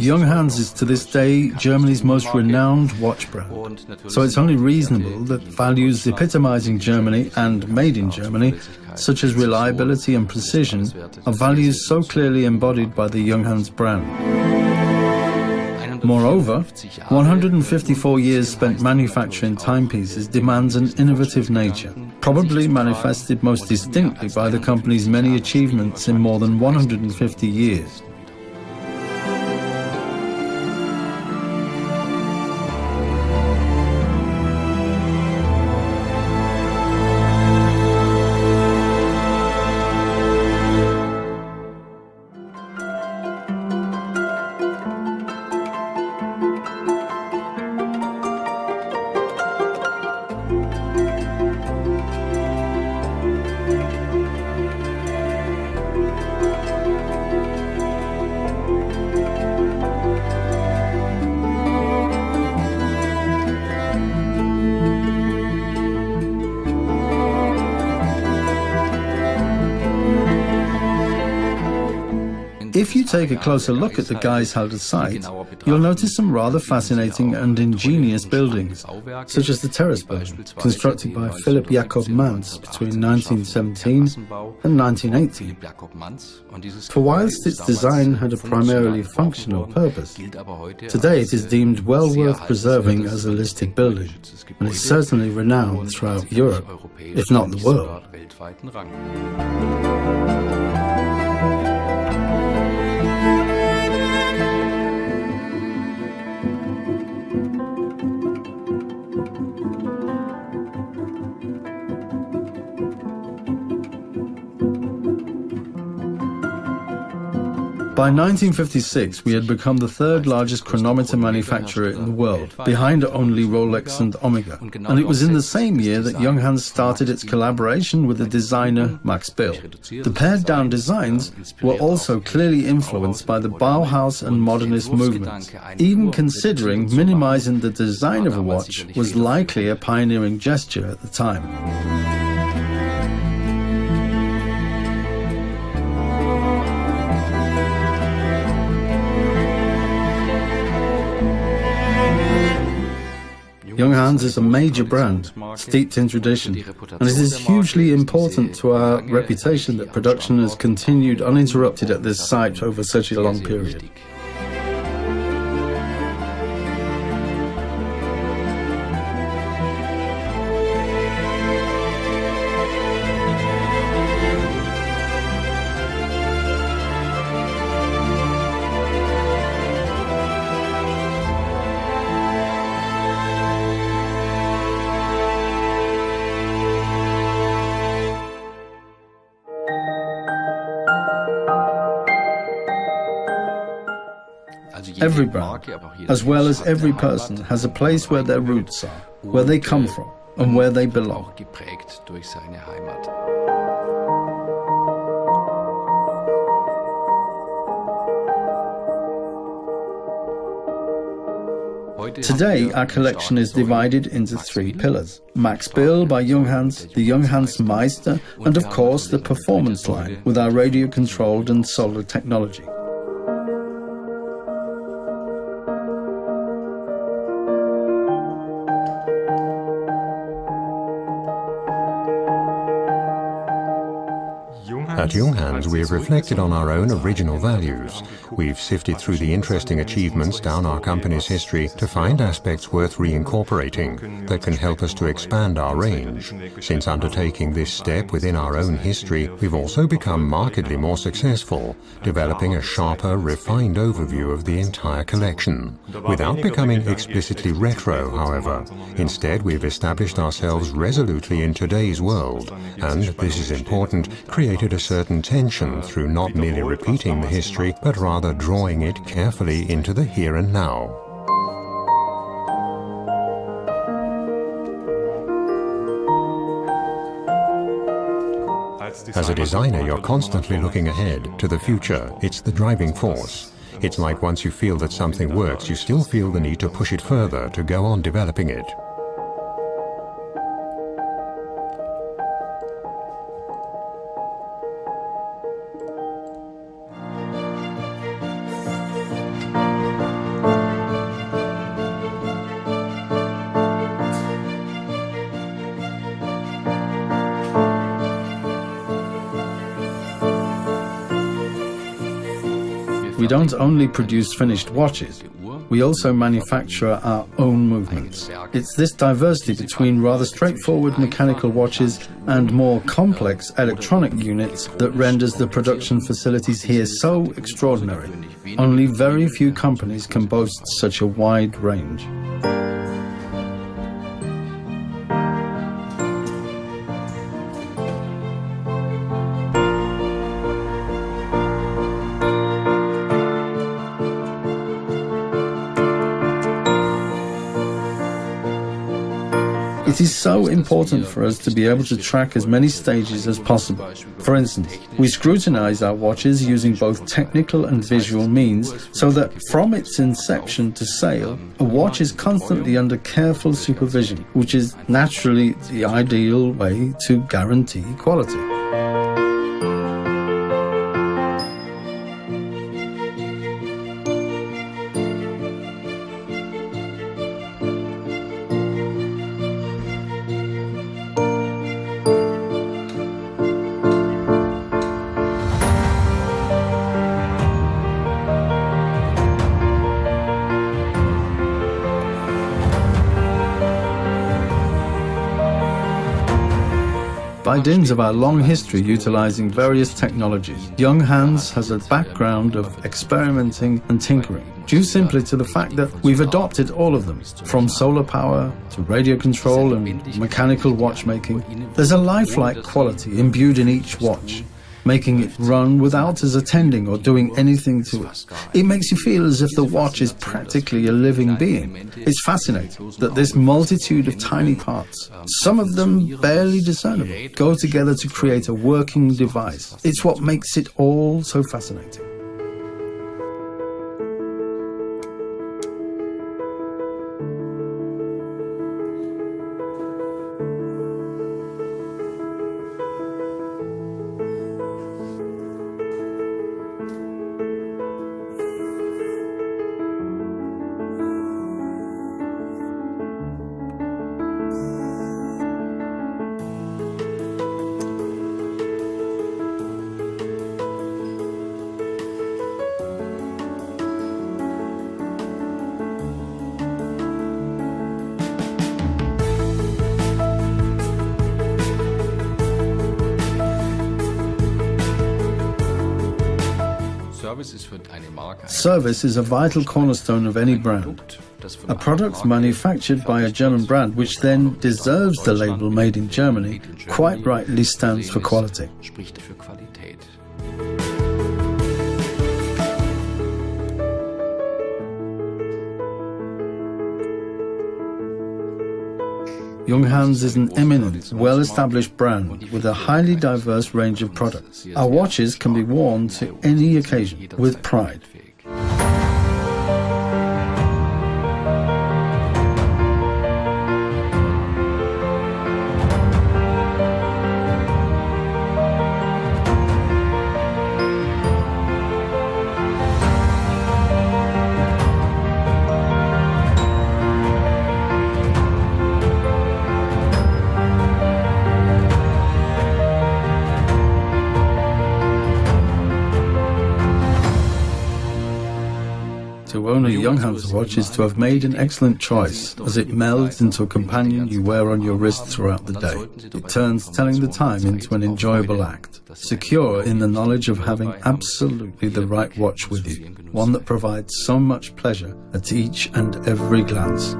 Junghans is to this day Germany's most renowned watch brand, so it's only reasonable that values epitomizing Germany and made in Germany, such as reliability and precision, are values so clearly embodied by the Junghans brand. Moreover, 154 years spent manufacturing timepieces demands an innovative nature, probably manifested most distinctly by the company's many achievements in more than 150 years. If you take a closer look at the Geishalder site, you'll notice some rather fascinating and ingenious buildings, such as the terrace building, constructed by Philipp Jakob Manz between 1917 and 1918. For whilst its design had a primarily functional purpose, today it is deemed well worth preserving as a listed building, and is certainly renowned throughout Europe, if not the world. By 1956, we had become the third largest chronometer manufacturer in the world, behind only Rolex and Omega. And it was in the same year that Junghans started its collaboration with the designer Max Bill. The pared-down designs were also clearly influenced by the Bauhaus and modernist movements, even considering minimizing the design of a watch was likely a pioneering gesture at the time. Junghans is a major brand, steeped in tradition, and it is hugely important to our reputation that production has continued uninterrupted at this site over such a long period. Every brand, as well as every person, has a place where their roots are, where they come from, and where they belong. Today, our collection is divided into three pillars: Max Bill by Junghans, the Junghans Meister, and of course the performance line with our radio-controlled and solar technology. At Junghans, we have reflected on our own original values. We've sifted through the interesting achievements down our company's history to find aspects worth reincorporating that can help us to expand our range. Since undertaking this step within our own history, we've also become markedly more successful, developing a sharper, refined overview of the entire collection. Without becoming explicitly retro, however, instead we've established ourselves resolutely in today's world, and, this is important, created a certain tension through not merely repeating the history, but rather drawing it carefully into the here and now. As a designer, you're constantly looking ahead, to the future. It's the driving force. It's like once you feel that something works, you still feel the need to push it further, to go on developing it. we don't only produce finished watches, we also manufacture our own movements. It's this diversity between rather straightforward mechanical watches and more complex electronic units that renders the production facilities here so extraordinary. Only very few companies can boast such a wide range. It is so important for us to be able to track as many stages as possible. For instance, we scrutinize our watches using both technical and visual means so that from its inception to sale, a watch is constantly under careful supervision, which is naturally the ideal way to guarantee quality. By dint of our long history utilizing various technologies, Junghans has a background of experimenting and tinkering, due simply to the fact that we've adopted all of them, from solar power to radio control and mechanical watchmaking. There's a lifelike quality imbued in each watch, making it run without us attending or doing anything to it. It makes you feel as if the watch is practically a living being. It's fascinating that this multitude of tiny parts, some of them barely discernible, go together to create a working device. It's what makes it all so fascinating. Service is a vital cornerstone of any brand. A product manufactured by a German brand, which then deserves the label made in Germany, quite rightly stands for quality. Junghans is an eminent, well-established brand with a highly diverse range of products. Our watches can be worn to any occasion with pride. To own a Junghans watch is to have made an excellent choice, as it melds into a companion you wear on your wrist throughout the day. It turns telling the time into an enjoyable act, secure in the knowledge of having absolutely the right watch with you, one that provides so much pleasure at each and every glance.